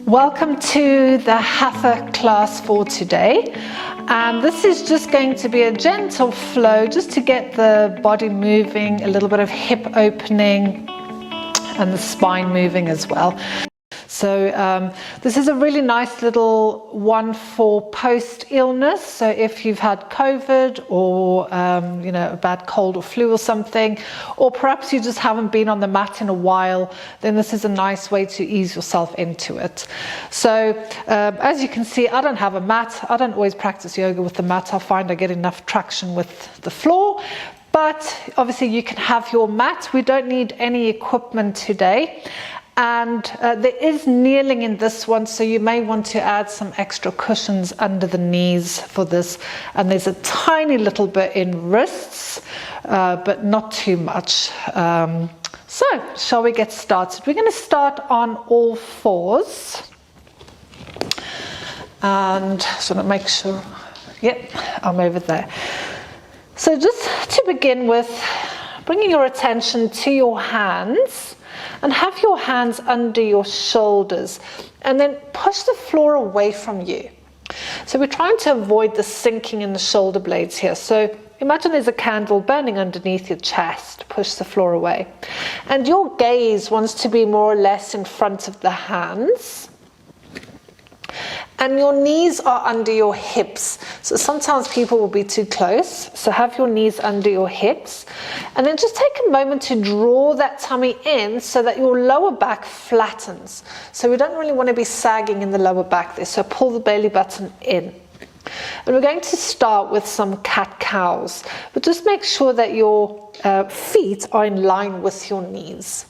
Welcome to the Hatha class for today, and this is just going to be a gentle flow just to get the body moving, a little bit of hip opening and the spine moving as well. So this is a really nice little one for post-illness. So if you've had COVID or a bad cold or flu or something, or perhaps you just haven't been on the mat in a while, then this is a nice way to ease yourself into it. So as you can see, I don't have a mat. I don't always practice yoga with the mat. I find I get enough traction with the floor. But obviously you can have your mat. We don't need any equipment today. And there is kneeling in this one, so you may want to add some extra cushions under the knees for this. And there's a tiny little bit in wrists, but not too much. So shall we get started? We're going to start on all fours. And just want to make sure, yep, I'm over there. So just to begin with, bringing your attention to your hands. And have your hands under your shoulders and then push the floor away from you. So we're trying to avoid the sinking in the shoulder blades here. So imagine there's a candle burning underneath your chest. Push the floor away. And your gaze wants to be more or less in front of the hands. And your knees are under your hips. So sometimes people will be too close. So have your knees under your hips. And then just take a moment to draw that tummy in so that your lower back flattens. So we don't really want to be sagging in the lower back there. So pull the belly button in. And we're going to start with some cat-cows. But just make sure that your feet are in line with your knees.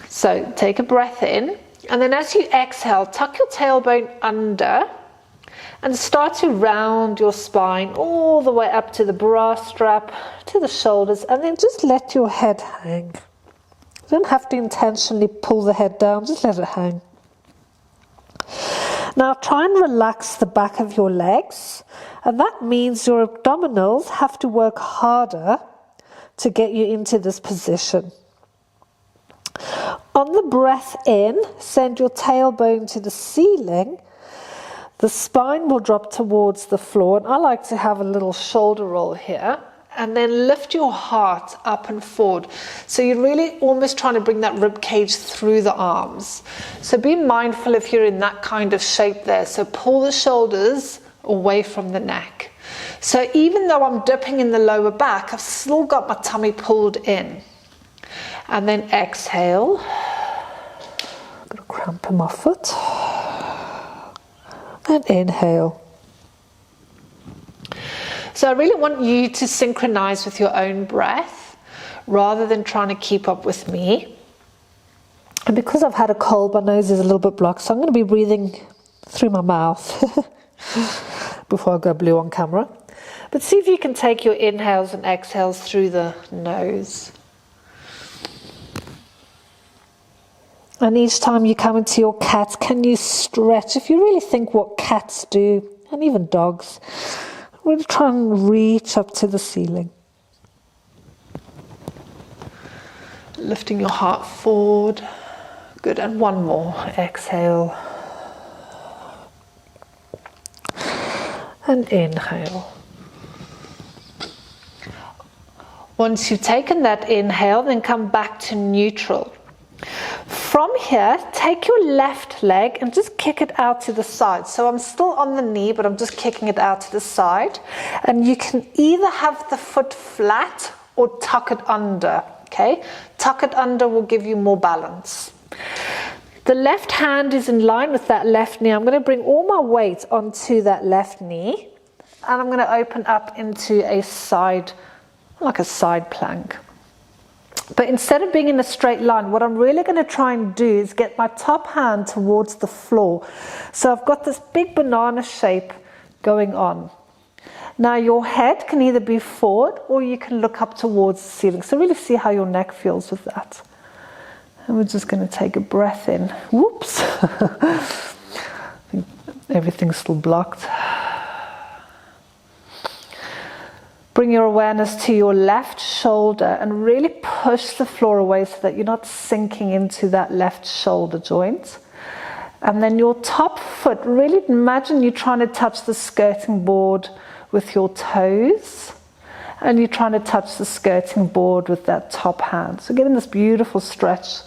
So take a breath in. And then as you exhale, tuck your tailbone under and start to round your spine all the way up to the bra strap, to the shoulders, and then just let your head hang. You don't have to intentionally pull the head down, just let it hang. Now try and relax the back of your legs, and that means your abdominals have to work harder to get you into this position. On the breath in, send your tailbone to the ceiling. The spine will drop towards the floor, and I like to have a little shoulder roll here. And then lift your heart up and forward. So you're really almost trying to bring that rib cage through the arms. So be mindful if you're in that kind of shape there. So pull the shoulders away from the neck. So even though I'm dipping in the lower back, I've still got my tummy pulled in. And then exhale. I've got a cramp in my foot. And inhale. So I really want you to synchronize with your own breath rather than trying to keep up with me. And because I've had a cold, my nose is a little bit blocked, so I'm going to be breathing through my mouth before I go blue on camera. But see if you can take your inhales and exhales through the nose. And each time you come into your cat, can you stretch? If you really think what cats do, and even dogs, really try and reach up to the ceiling. Lifting your heart forward. Good, and one more. Exhale. And inhale. Once you've taken that inhale, then come back to neutral. From here, take your left leg and just kick it out to the side. So I'm still on the knee, but I'm just kicking it out to the side. And you can either have the foot flat or tuck it under, okay? Tuck it under will give you more balance. The left hand is in line with that left knee. I'm going to bring all my weight onto that left knee. And I'm going to open up into a side, like a side plank. But instead of being in a straight line, what I'm really going to try and do is get my top hand towards the floor. So I've got this big banana shape going on. Now your head can either be forward or you can look up towards the ceiling. So really see how your neck feels with that. And we're just going to take a breath in. Whoops. I think everything's still blocked. Bring your awareness to your left shoulder and really push the floor away so that you're not sinking into that left shoulder joint. And then your top foot, really imagine you're trying to touch the skirting board with your toes. And you're trying to touch the skirting board with that top hand. So getting this beautiful stretch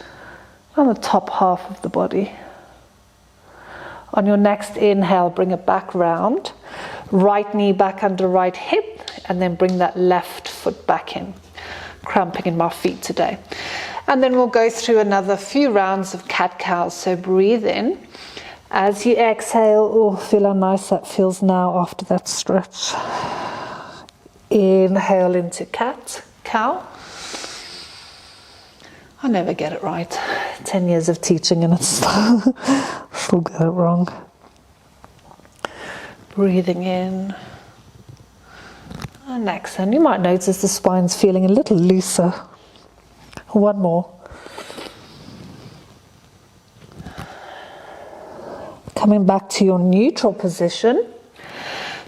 on the top half of the body. On your next inhale, bring it back round. Right knee back under right hip, and then bring that left foot back in. Cramping in my feet today. And then we'll go through another few rounds of cat-cow. So breathe in. As you exhale, oh, feel how nice that feels now after that stretch. Inhale into cat-cow. I never get it right. 10 years of teaching and it's still get it wrong. Breathing in. And exhale. You might notice the spine's feeling a little looser. One more. Coming back to your neutral position.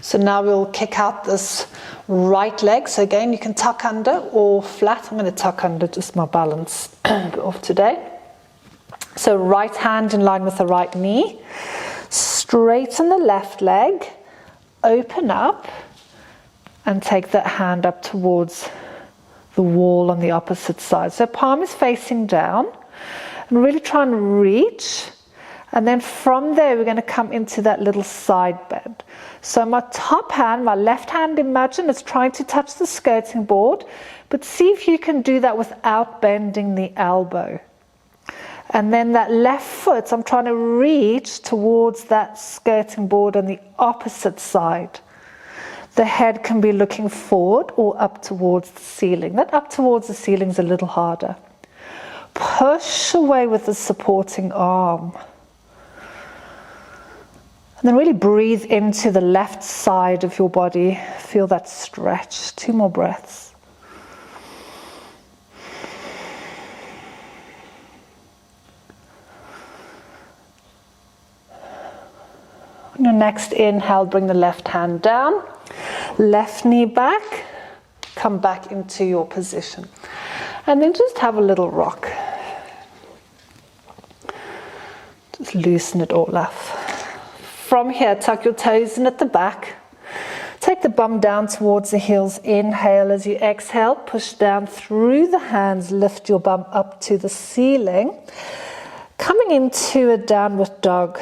So now we'll kick out this right leg. So again, you can tuck under or flat. I'm going to tuck under, just my balance off today. So right hand in line with the right knee. Straighten the left leg. Open up. And take that hand up towards the wall on the opposite side. So palm is facing down. And really try and reach. And then from there, we're going to come into that little side bend. So my top hand, my left hand, imagine it's trying to touch the skirting board, but see if you can do that without bending the elbow. And then that left foot, I'm trying to reach towards that skirting board on the opposite side. The head can be looking forward or up towards the ceiling. That up towards the ceiling is a little harder. Push away with the supporting arm. And then really breathe into the left side of your body. Feel that stretch. 2 more breaths. On your next inhale, bring the left hand down. Left knee back. Come back into your position. And then just have a little rock. Just loosen it all up. From here, tuck your toes in at the back. Take the bum down towards the heels. Inhale as you exhale. Push down through the hands. Lift your bum up to the ceiling. Coming into a downward dog.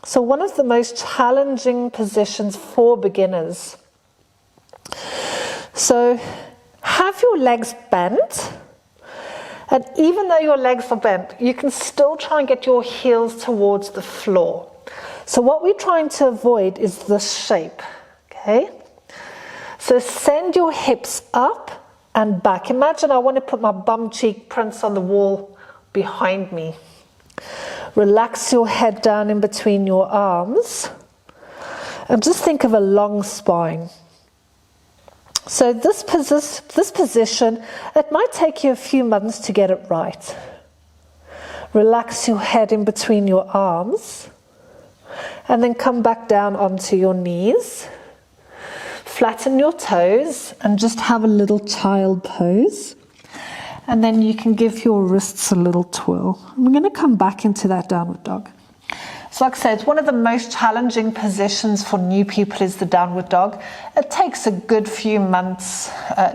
So one of the most challenging positions for beginners. So have your legs bent. And even though your legs are bent, you can still try and get your heels towards the floor. So what we're trying to avoid is this shape, okay? So send your hips up and back. Imagine I want to put my bum cheek prints on the wall behind me. Relax your head down in between your arms. And just think of a long spine. So this position, it might take you a few months to get it right. Relax your head in between your arms. And then come back down onto your knees. Flatten your toes and just have a little child pose. And then you can give your wrists a little twirl. We're going to come back into that downward dog. So like I said, one of the most challenging positions for new people is the downward dog. It takes a good few months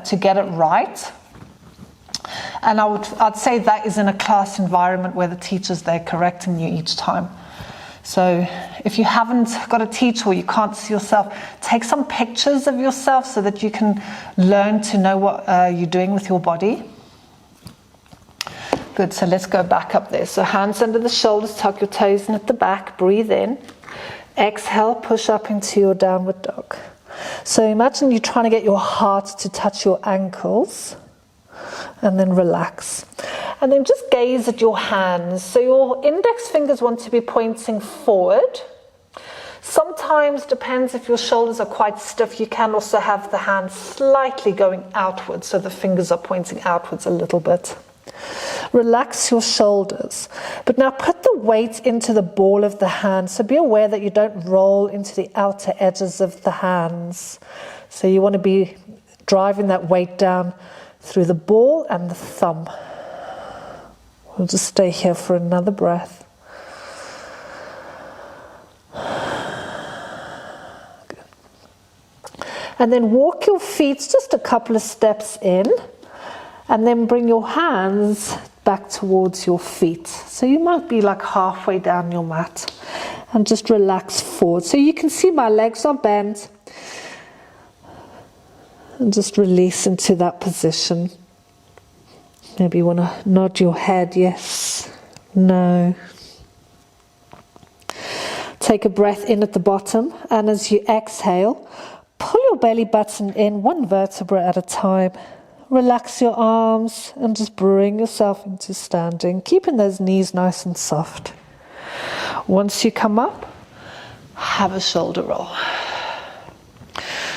to get it right. And I'd say that is in a class environment where the teacher's there correcting you each time. So if you haven't got a teacher or you can't see yourself, take some pictures of yourself so that you can learn to know what you're doing with your body. Good, so let's go back up there. So hands under the shoulders, tuck your toes in at the back, breathe in. Exhale, push up into your downward dog. So imagine you're trying to get your heart to touch your ankles. And then relax. And then just gaze at your hands. So your index fingers want to be pointing forward. Sometimes, depends if your shoulders are quite stiff, you can also have the hands slightly going outwards, so the fingers are pointing outwards a little bit. Relax your shoulders. But now put the weight into the ball of the hand. So be aware that you don't roll into the outer edges of the hands. So you want to be driving that weight down through the ball and the thumb. We'll just stay here for another breath. And then walk your feet just a couple of steps in, and then bring your hands back towards your feet. So you might be like halfway down your mat, and just relax forward. So you can see my legs are bent, and just release into that position. Maybe you want to nod your head, yes, no. Take a breath in at the bottom, and as you exhale, pull your belly button in one vertebra at a time. Relax your arms and just bring yourself into standing, keeping those knees nice and soft. Once you come up, have a shoulder roll.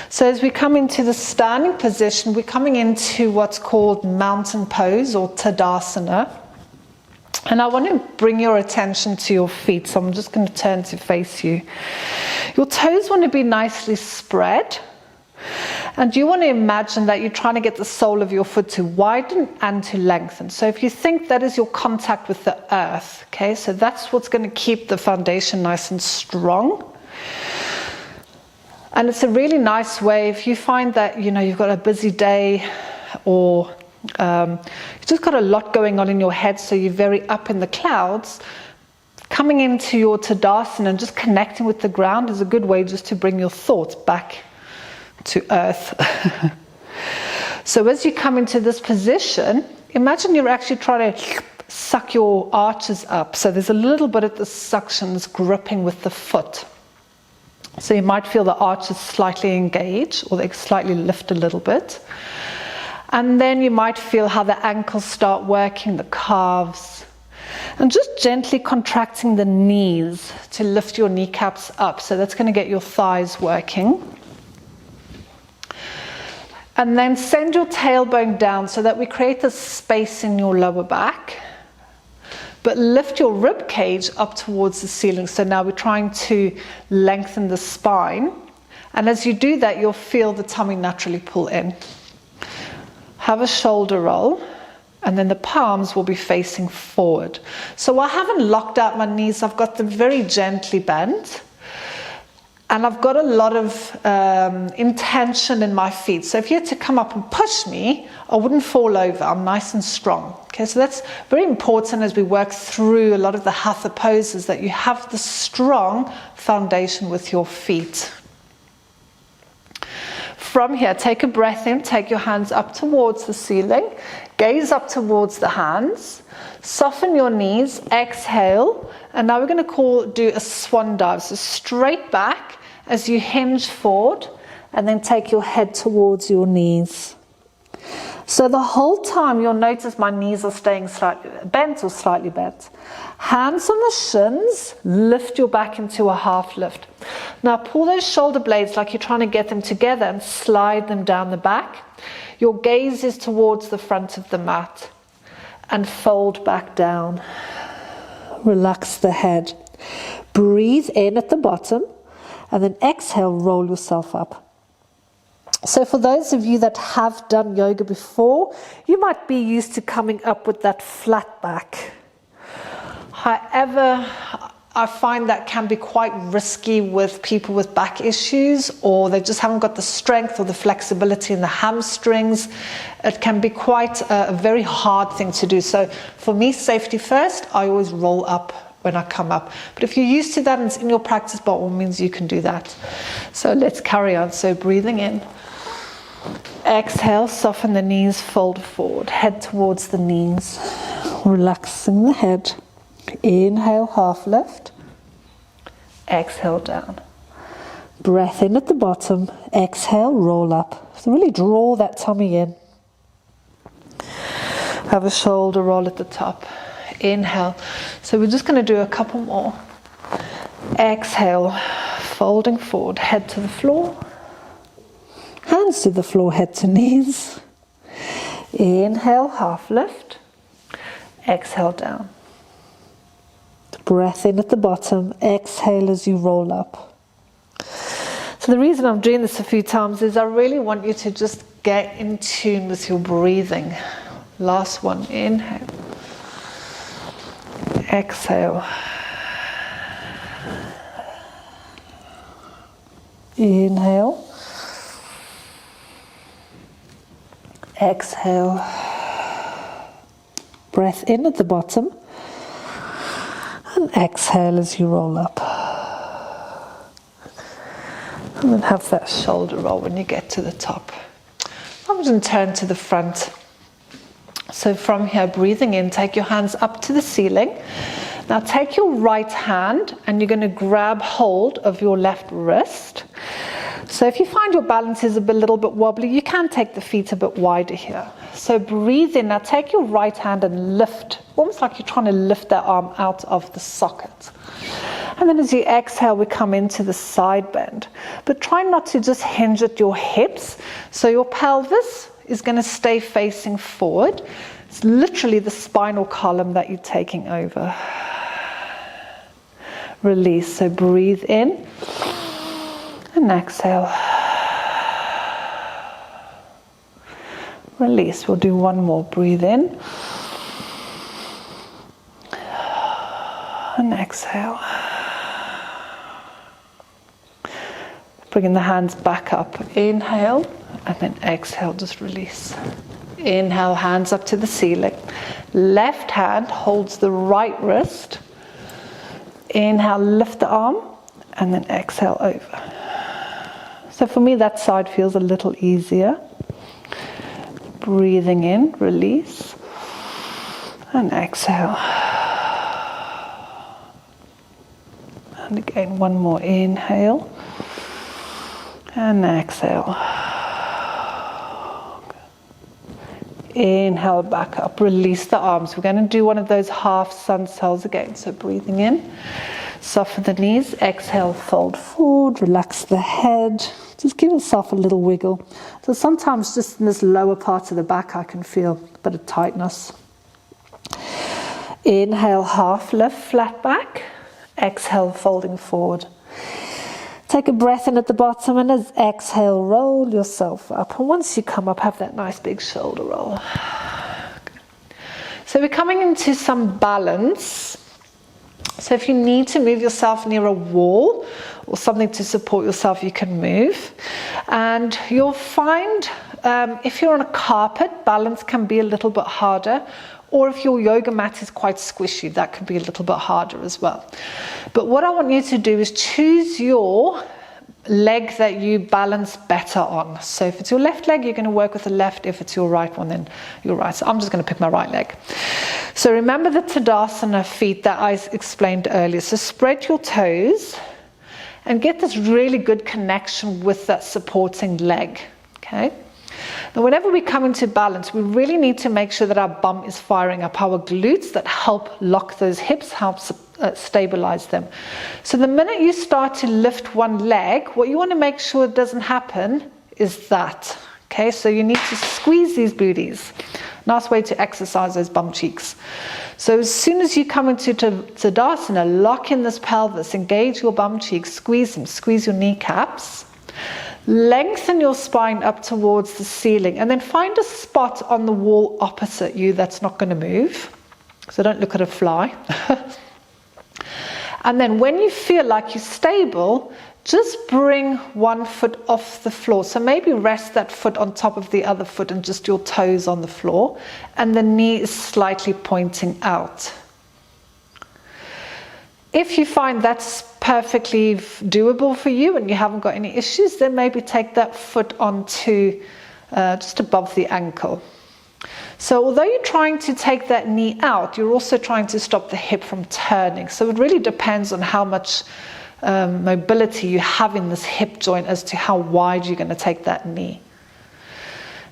So as we come into the standing position, we're coming into what's called mountain pose or Tadasana. And I want to bring your attention to your feet, so I'm just going to turn to face you. Your toes want to be nicely spread. And you want to imagine that you're trying to get the sole of your foot to widen and to lengthen. So if you think that is your contact with the earth, okay, so that's what's going to keep the foundation nice and strong. And it's a really nice way if you find that, you know, you've got a busy day, or you've just got a lot going on in your head, so you're very up in the clouds. Coming into your Tadasana and just connecting with the ground is a good way just to bring your thoughts back to earth. So as you come into this position, imagine you're actually trying to suck your arches up. So there's a little bit of the suctions gripping with the foot. So you might feel the arches slightly engage, or they slightly lift a little bit. And then you might feel how the ankles start working, the calves. And just gently contracting the knees to lift your kneecaps up. So that's going to get your thighs working. And then send your tailbone down so that we create this space in your lower back. But lift your rib cage up towards the ceiling. So now we're trying to lengthen the spine. And as you do that, you'll feel the tummy naturally pull in. Have a shoulder roll. And then the palms will be facing forward. So I haven't locked out my knees. I've got them very gently bent. And I've got a lot of intention in my feet. So if you had to come up and push me, I wouldn't fall over. I'm nice and strong. Okay, so that's very important as we work through a lot of the hatha poses, that you have the strong foundation with your feet. From here, take a breath in, take your hands up towards the ceiling, gaze up towards the hands, soften your knees, exhale, and now we're going to do a swan dive. So straight back as you hinge forward, and then take your head towards your knees. So the whole time you'll notice my knees are staying slightly bent or slightly bent. Hands on the shins, lift your back into a half lift. Now pull those shoulder blades like you're trying to get them together and slide them down the back. Your gaze is towards the front of the mat, and fold back down. Relax the head. Breathe in at the bottom, and then exhale, roll yourself up. So for those of you that have done yoga before, you might be used to coming up with that flat back. However, I find that can be quite risky with people with back issues, or they just haven't got the strength or the flexibility in the hamstrings. It can be quite a very hard thing to do. So for me, safety first, I always roll up when I come up. But if you're used to that and it's in your practice, by all means you can do that. So let's carry on. So breathing in. Exhale, soften the knees, fold forward, head towards the knees, relaxing the head. Inhale, half lift. Exhale, down. Breath in at the bottom. Exhale, roll up. So really draw that tummy in. Have a shoulder roll at the top. Inhale. So we're just going to do a couple more. Exhale, folding forward, head to the floor. Hands to the floor, head to knees. Inhale, half lift. Exhale, down. Breath in at the bottom. Exhale as you roll up. So the reason I'm doing this a few times is I really want you to just get in tune with your breathing. Last one. Inhale. Exhale. Inhale. exhale. Breath in at the bottom. And exhale as you roll up. And then have that shoulder roll when you get to the top. I'm going to turn to the front. So from here, breathing in, take your hands up to the ceiling. Now take your right hand and you're going to grab hold of your left wrist. So if you find your balance is a little bit wobbly, you can take the feet a bit wider here. So breathe in. Now take your right hand and lift, almost like you're trying to lift that arm out of the socket. And then as you exhale, we come into the side bend. But try not to just hinge at your hips. So your pelvis is going to stay facing forward. It's literally the spinal column that you're taking over. Release. So breathe in and exhale. Release. We'll do one more. Breathe in and exhale. Bringing the hands back up. Inhale and then exhale, just release. Inhale, hands up to the ceiling. Left hand holds the right wrist. Inhale, lift the arm and then exhale over. So for me that side feels a little easier. Breathing in, release and exhale. And again, one more. Inhale and exhale. Inhale, back up. Release the arms. We're going to do one of those half sun cells again. So breathing in, soften the knees. Exhale, fold forward, relax the head. Just give yourself a little wiggle. So sometimes just in this lower part of the back I can feel a bit of tightness. Inhale, half lift, flat back. Exhale, folding forward. Take a breath in at the bottom and as exhale, roll yourself up. And once you come up, have that nice big shoulder roll. So we're coming into some balance. So if you need to move yourself near a wall or something to support yourself, you can move. And you'll find if you're on a carpet, balance can be a little bit harder. Or if your yoga mat is quite squishy, that can be a little bit harder as well. But what I want you to do is choose your leg that you balance better on. So if it's your left leg, you're going to work with the left. If it's your right one, then your right. So I'm just going to pick my right leg. So remember the Tadasana feet that I explained earlier. So spread your toes and get this really good connection with that supporting leg. Okay. Now, whenever we come into balance, we really need to make sure that our bum is firing up, our glutes that help lock those hips, help stabilize them. So the minute you start to lift one leg, what you want to make sure doesn't happen is that. Okay, so you need to squeeze these booties. Nice way to exercise those bum cheeks. So as soon as you come into Tadasana, lock in this pelvis, engage your bum cheeks, squeeze them, squeeze your kneecaps. Lengthen your spine up towards the ceiling and then find a spot on the wall opposite you that's not going to move. So don't look at a fly. And then when you feel like you're stable, just bring one foot off the floor. So maybe rest that foot on top of the other foot and just your toes on the floor. And the knee is slightly pointing out. If you find that's perfectly doable for you and you haven't got any issues, then maybe take that foot onto just above the ankle. So although you're trying to take that knee out, you're also trying to stop the hip from turning. So it really depends on how much mobility you have in this hip joint as to how wide you're going to take that knee.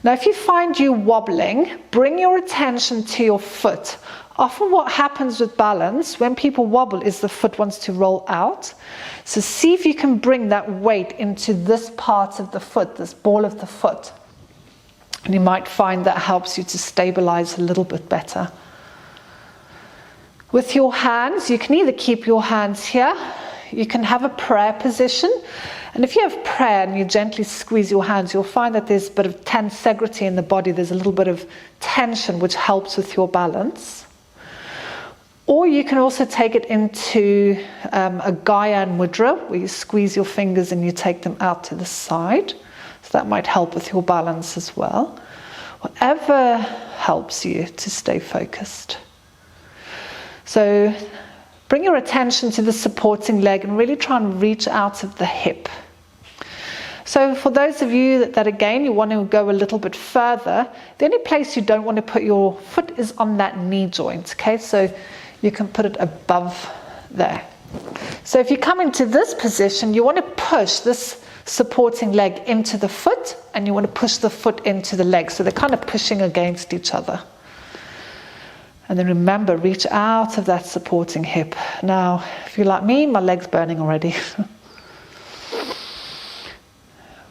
Now if you find you wobbling, bring your attention to your foot. Often what happens with balance, when people wobble, is the foot wants to roll out. So see if you can bring that weight into this part of the foot, this ball of the foot. And you might find that helps you to stabilize a little bit better. With your hands, you can either keep your hands here, you can have a prayer position. And if you have prayer and you gently squeeze your hands, you'll find that there's a bit of tensegrity in the body. There's a little bit of tension which helps with your balance. Or you can also take it into a Gaya Mudra, where you squeeze your fingers and you take them out to the side. So that might help with your balance as well. whatever helps you to stay focused. So bring your attention to the supporting leg and really try and reach out of the hip. So for those of you that again, you want to go a little bit further, the only place you don't want to put your foot is on that knee joint, okay? So you can put it above there. So if you come into this position, you want to push this supporting leg into the foot, and you want to push the foot into the leg. So they're kind of pushing against each other. And then remember, reach out of that supporting hip. Now, if you're like me, my leg's burning already.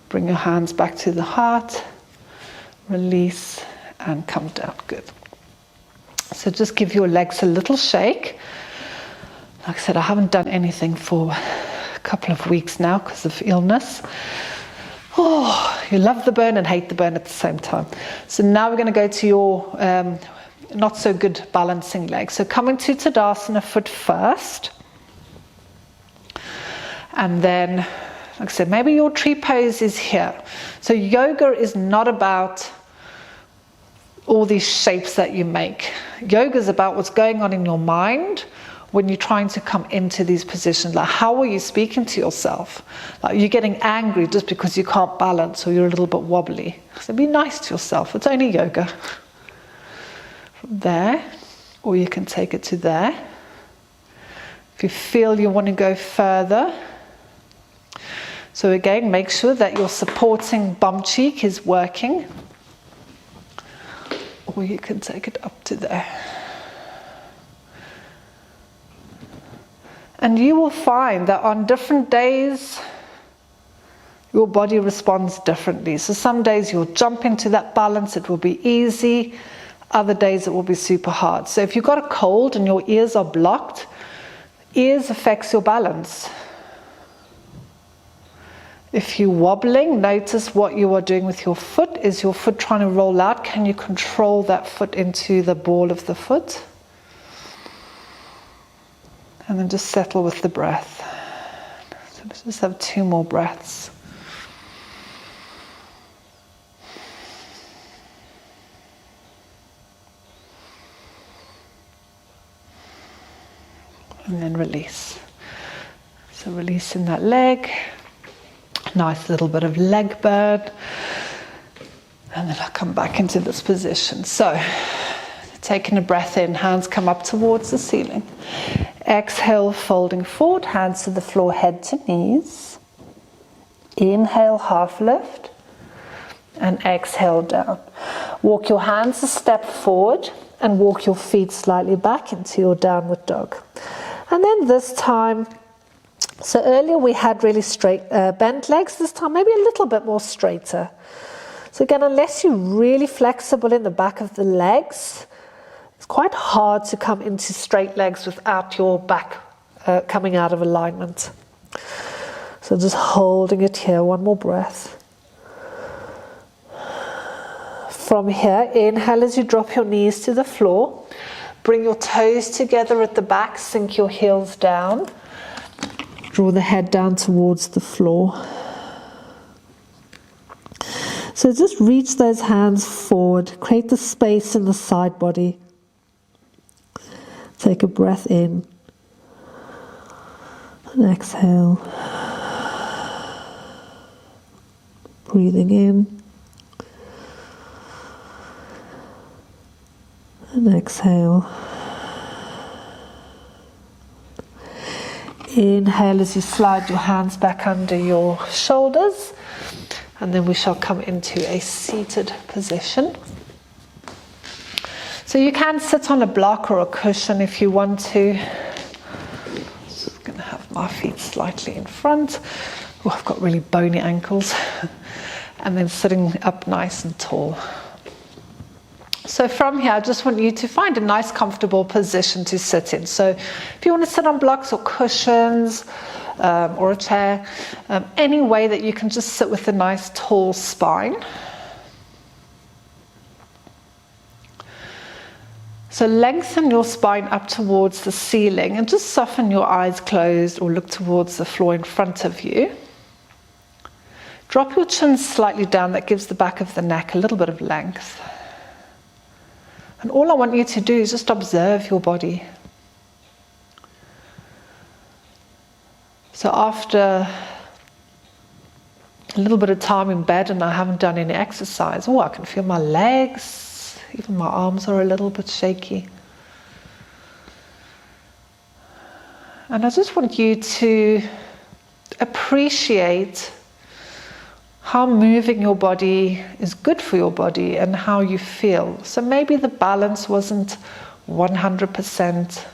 Bring your hands back to the heart, release, and come down. Good. So just give your legs a little shake. Like I said, I haven't done anything for a couple of weeks now because of illness. Oh, you love the burn and hate the burn at the same time. So now we're going to go to your not so good balancing leg. So come into Tadasana foot first. And then, like I said, maybe your tree pose is here. So yoga is not about all these shapes that you make. Yoga is about what's going on in your mind when you're trying to come into these positions. Like, how are you speaking to yourself? Like, you're getting angry just because you can't balance or you're a little bit wobbly. So be nice to yourself. It's only yoga. From there, or you can take it to there. If you feel you want to go further. So again, make sure that your supporting bum cheek is working. Or you can take it up to there. And you will find that on different days, your body responds differently. So some days you'll jump into that balance, it will be easy. Other days it will be super hard. So if you've got a cold and your ears are blocked, ears affects your balance. If you're wobbling, notice what you are doing with your foot. Is your foot trying to roll out? Can you control that foot into the ball of the foot? And then just settle with the breath. So let's just have 2 more breaths. And then release. So releasing that leg. Nice little bit of leg burn. And then I'll come back into this position. So taking a breath in, hands come up towards the ceiling. Exhale, folding forward, hands to the floor, head to knees. Inhale, half lift. And exhale down. Walk your hands a step forward and walk your feet slightly back into your downward dog. And then this time, so earlier we had really straight bent legs. This time maybe a little bit more straighter. So again, unless you're really flexible in the back of the legs, it's quite hard to come into straight legs without your back coming out of alignment. So just holding it here, 1 more breath. From here, inhale as you drop your knees to the floor. Bring your toes together at the back, sink your heels down. Draw the head down towards the floor. So just reach those hands forward, create the space in the side body. Take a breath in and exhale. Breathing in and exhale. Inhale as you slide your hands back under your shoulders, and then we shall come into a seated position. So you can sit on a block or a cushion if you want to. Just going to have my feet slightly in front. Oh, I've got really bony ankles. And then sitting up nice and tall. So from here, I just want you to find a nice comfortable position to sit in. So if you want to sit on blocks or cushions or a chair, any way that you can just sit with a nice tall spine. So lengthen your spine up towards the ceiling and just soften your eyes closed or look towards the floor in front of you. Drop your chin slightly down, that gives the back of the neck a little bit of length. And all I want you to do is just observe your body. So after a little bit of time in bed and I haven't done any exercise, I can feel my legs, even my arms are a little bit shaky. And I just want you to appreciate how moving your body is good for your body and how you feel. So maybe the balance wasn't 100%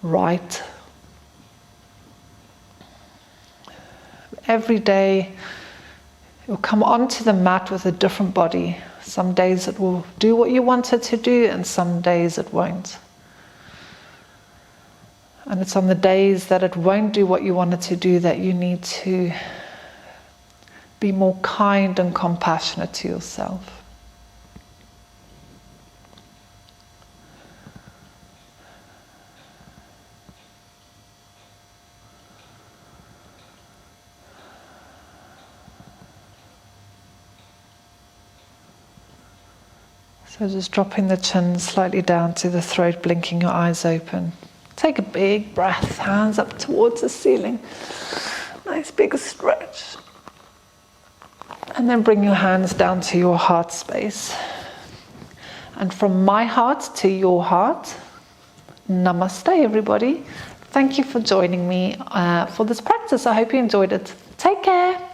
right. Every day you'll come onto the mat with a different body. Some days it will do what you want it to do, and some days it won't. And it's on the days that it won't do what you want it to do that you need to be more kind and compassionate to yourself. So just dropping the chin slightly down to the throat, blinking your eyes open. Take a big breath, hands up towards the ceiling. Nice big stretch. And then bring your hands down to your heart space. And from my heart to your heart, namaste everybody. Thank you for joining me for this practice. I hope you enjoyed it. Take care.